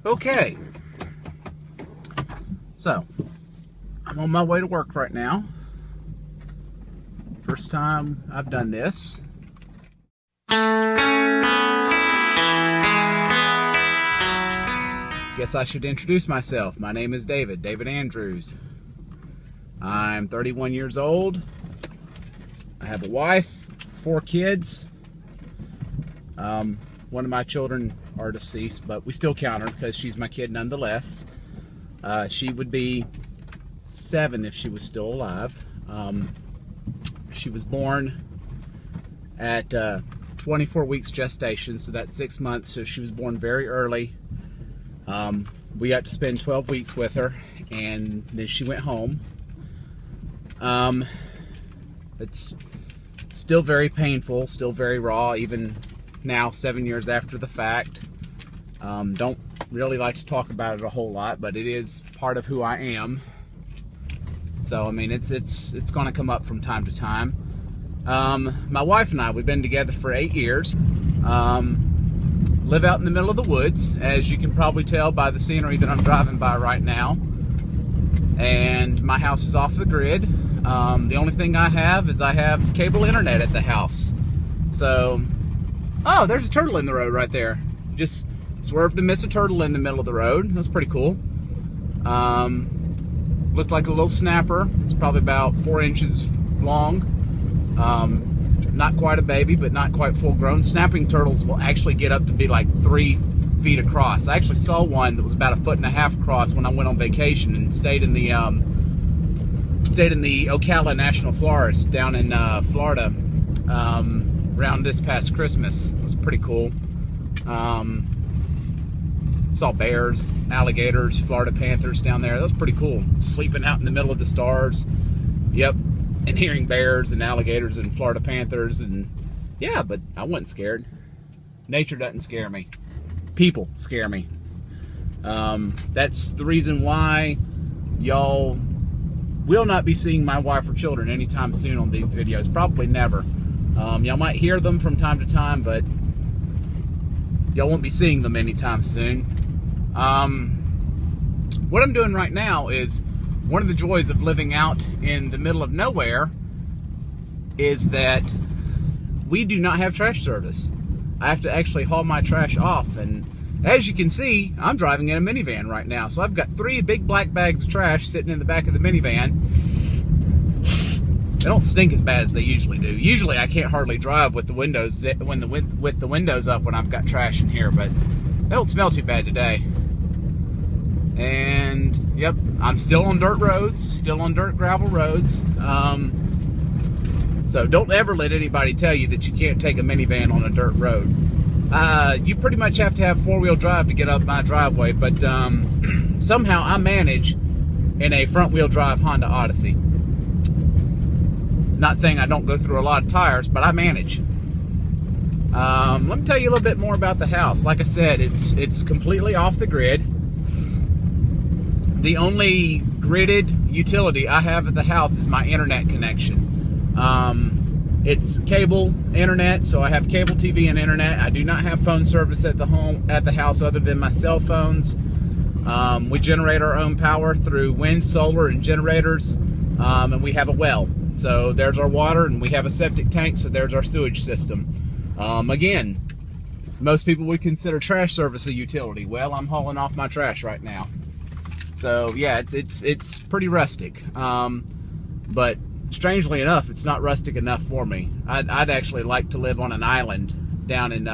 Okay, so I'm on my way to work right now. First time I've done this. Guess I should introduce myself. My name is David Andrews. I'm 31 years old. I have a wife, 4 kids. One of my children are deceased, but we still count her because she's my kid nonetheless. She would be 7 if she was still alive. She was born at 24 weeks gestation, so that's 6 months, so she was born very early. We got to spend 12 weeks with her, and then she went home. It's still very painful, still very raw, even now 7 years after the fact. Don't really like to talk about it a whole lot, but it is part of who I am. So I mean, it's going to come up from time to time. My wife and I, we've been together for 8 years. Live out in the middle of the woods, as you can probably tell by the scenery that I'm driving by right now. And my house is off the grid. The only thing I have is I have cable internet at the house. So, oh, there's a turtle in the road right there. Just swerved to miss a turtle in the middle of the road. That's pretty cool. Looked like a little snapper. It's probably about 4 inches long. Not quite a baby, but not quite full grown. Snapping turtles will actually get up to be like 3 feet across. I actually saw one that was about 1.5 feet across when I went on vacation and stayed in the Ocala National Forest down in Florida around this past Christmas. It was pretty cool. Saw bears, alligators, Florida panthers down there. That was pretty cool. Sleeping out in the middle of the stars. Yep. And hearing bears and alligators and Florida panthers, and yeah, but I wasn't scared. Nature doesn't scare me. People scare me. That's the reason why y'all will not be seeing my wife or children anytime soon on these videos. Probably never. Y'all might hear them from time to time, but y'all won't be seeing them anytime soon. What I'm doing right now is, one of the joys of living out in the middle of nowhere is that we do not have trash service. I have to actually haul my trash off, and as you can see, I'm driving in a minivan right now. So I've got 3 big black bags of trash sitting in the back of the minivan. They don't stink as bad as they usually do. Usually I can't hardly drive with the windows with the windows up when I've got trash in here, but they don't smell too bad today. And yep, I'm still on dirt roads, still on dirt gravel roads. So don't ever let anybody tell you that you can't take a minivan on a dirt road. You pretty much have to have 4-wheel drive to get up my driveway, but somehow I manage in a front-wheel drive Honda Odyssey. Not saying I don't go through a lot of tires, but I manage. Let me tell you a little bit more about the house. Like I said, it's completely off the grid. The only gridded utility I have at the house is my internet connection. It's cable internet, so I have cable TV and internet. I do not have phone service at the house other than my cell phones. We generate our own power through wind, solar, and generators, and we have a well. So there's our water, and we have a septic tank, so there's our sewage system. Again, most people would consider trash service a utility. Well, I'm hauling off my trash right now. So yeah, it's pretty rustic, but strangely enough, it's not rustic enough for me. I'd actually like to live on an island down in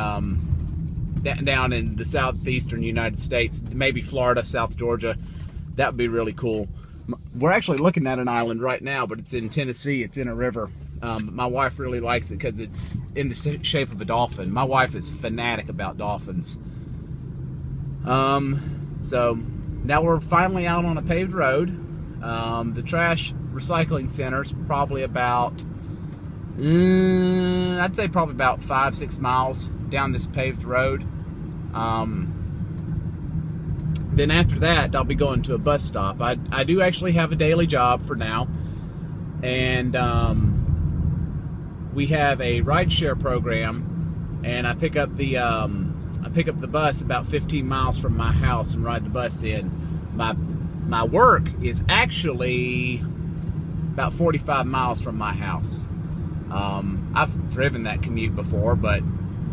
the southeastern United States, maybe Florida, South Georgia. That would be really cool. We're actually looking at an island right now, but it's in Tennessee. It's in a river. My wife really likes it because it's in the shape of a dolphin. My wife is fanatic about dolphins. So now we're finally out on a paved road. The trash recycling center is probably about, I'd say probably about 5-6 miles down this paved road. Then after that, I'll be going to a bus stop. I do actually have a daily job for now, and we have a rideshare program, and I pick up the I pick up the bus about 15 miles from my house and ride the bus in. My work is actually about 45 miles from my house. I've driven that commute before, but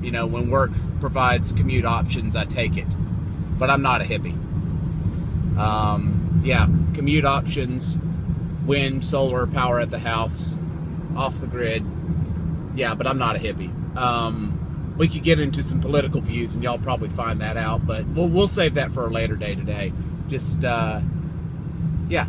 you know, when work provides commute options, I take it. But I'm not a hippie. Yeah, commute options, wind, solar, power at the house, off the grid. Yeah, but I'm not a hippie. We could get into some political views, and y'all probably find that out, but we'll save that for a later day today. Just, yeah.